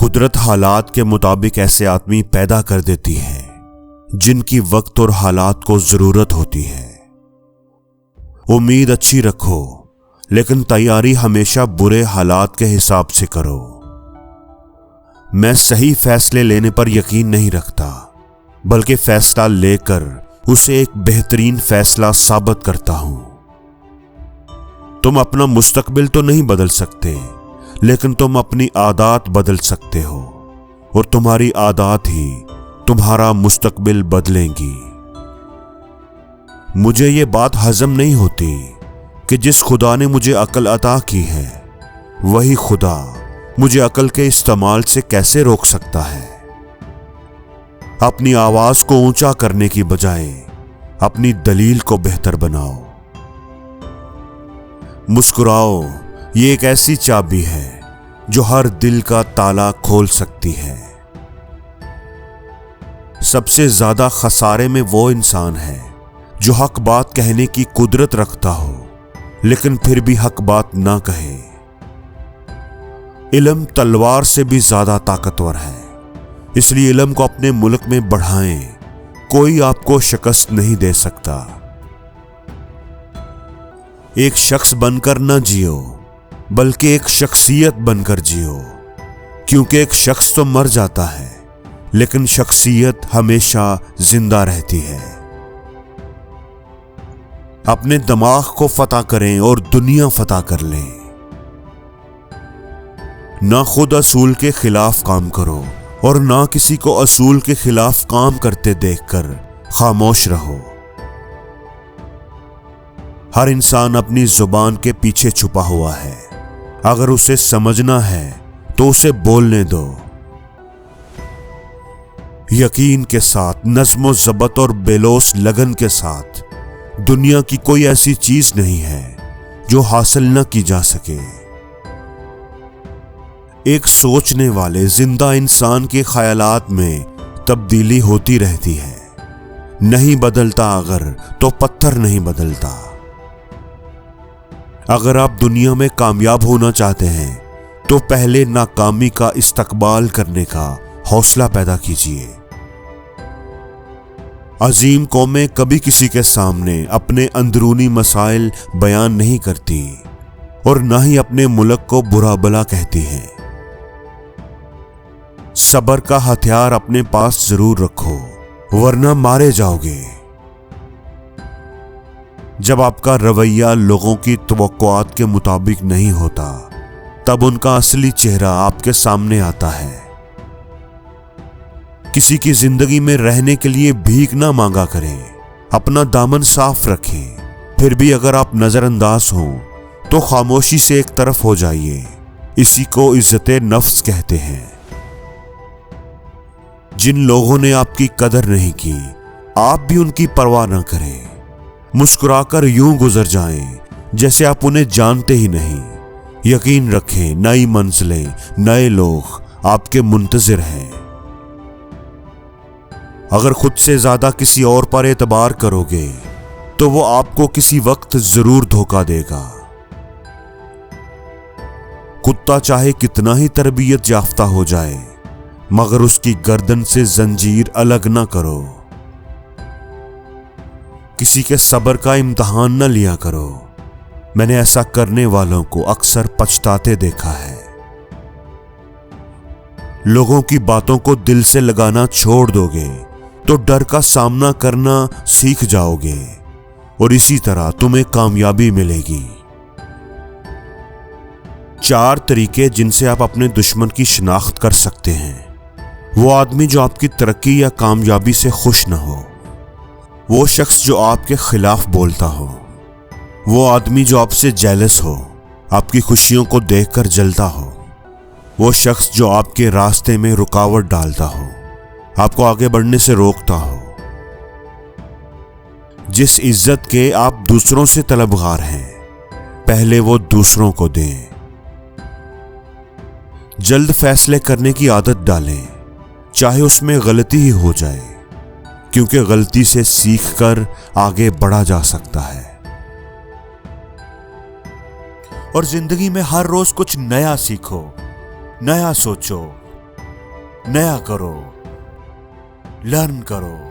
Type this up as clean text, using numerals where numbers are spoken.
कुदरत हालात के मुताबिक ऐसे आदमी पैदा कर देती है जिनकी वक्त और हालात को जरूरत होती है। उम्मीद अच्छी रखो, लेकिन तैयारी हमेशा बुरे हालात के हिसाब से करो। मैं सही फैसले लेने पर यकीन नहीं रखता, बल्कि फैसला लेकर उसे एक बेहतरीन फैसला साबित करता हूं। तुम अपना मुस्तकबिल तो नहीं बदल सकते, लेकिन तुम अपनी आदत बदल सकते हो, और तुम्हारी आदत ही तुम्हारा मुस्तकबिल बदलेंगी। मुझे ये बात हजम नहीं होती कि जिस खुदा ने मुझे अकल अता की है, वही खुदा मुझे अकल के इस्तेमाल से कैसे रोक सकता है। अपनी आवाज को ऊंचा करने की बजाय अपनी दलील को बेहतर बनाओ। मुस्कुराओ, ये एक ऐसी चाबी है जो हर दिल का ताला खोल सकती है। सबसे ज्यादा खसारे में वो इंसान है जो हक बात कहने की कुदरत रखता हो, लेकिन फिर भी हक बात ना कहे। इल्म तलवार से भी ज्यादा ताकतवर है, इसलिए इल्म को अपने मुल्क में बढ़ाएं। कोई आपको शिकस्त नहीं दे सकता। एक शख्स बनकर न जियो, बल्कि एक शख्सियत बनकर जियो, क्योंकि एक शख्स तो मर जाता है, लेकिन शख्सियत हमेशा जिंदा रहती है। अपने दिमाग को फतह करें और दुनिया फतह कर लें। ना खुद असूल के खिलाफ काम करो और ना किसी को असूल के खिलाफ काम करते देखकर खामोश रहो। हर इंसान अपनी जुबान के पीछे छुपा हुआ है। अगर उसे समझना है तो उसे बोलने दो। यकीन के साथ, नज़्म ज़ब्त और बेलोस लगन के साथ, दुनिया की कोई ऐसी चीज नहीं है जो हासिल न की जा सके। एक सोचने वाले जिंदा इंसान के ख्यालात में तब्दीली होती रहती है। नहीं बदलता अगर, तो पत्थर नहीं बदलता। अगर आप दुनिया में कामयाब होना चाहते हैं तो पहले नाकामी का इस्तकबाल करने का हौसला पैदा कीजिए। अजीम कौमें कभी किसी के सामने अपने अंदरूनी मसाइल बयान नहीं करती और ना ही अपने मुल्क को बुरा भला कहती हैं। सब्र का हथियार अपने पास जरूर रखो, वरना मारे जाओगे। जब आपका रवैया लोगों की तवक्कुआत के मुताबिक नहीं होता, तब उनका असली चेहरा आपके सामने आता है। किसी की जिंदगी में रहने के लिए भीख ना मांगा करें, अपना दामन साफ रखें। फिर भी अगर आप नजरअंदाज हों तो खामोशी से एक तरफ हो जाइए। इसी को इज्जत नफ्स कहते हैं। जिन लोगों ने आपकी कदर नहीं की, आप भी उनकी परवाह ना करें। मुस्कुराकर यूं गुजर जाएं जैसे आप उन्हें जानते ही नहीं। यकीन रखें, नई मंजिलें, नए लोग आपके मुंतजिर हैं। अगर खुद से ज्यादा किसी और पर एतबार करोगे तो वो आपको किसी वक्त जरूर धोखा देगा। कुत्ता चाहे कितना ही तरबियत याफ्ता हो जाए, मगर उसकी गर्दन से जंजीर अलग ना करो। किसी के सब्र का इम्तिहान न लिया करो। मैंने ऐसा करने वालों को अक्सर पछताते देखा है। लोगों की बातों को दिल से लगाना छोड़ दोगे तो डर का सामना करना सीख जाओगे, और इसी तरह तुम्हें कामयाबी मिलेगी। 4 तरीके जिनसे आप अपने दुश्मन की शिनाख्त कर सकते हैं। वो आदमी जो आपकी तरक्की या कामयाबी से खुश न हो, वो शख्स जो आपके खिलाफ बोलता हो, वो आदमी जो आपसे जेलस हो, आपकी खुशियों को देखकर जलता हो, वो शख्स जो आपके रास्ते में रुकावट डालता हो, आपको आगे बढ़ने से रोकता हो। जिस इज्जत के आप दूसरों से तलबगार हैं, पहले वो दूसरों को दें। जल्द फैसले करने की आदत डालें, चाहे उसमें गलती ही हो जाए, क्योंकि गलती से सीखकर आगे बढ़ा जा सकता है। और जिंदगी में हर रोज कुछ नया सीखो, नया सोचो, नया करो, लर्न करो।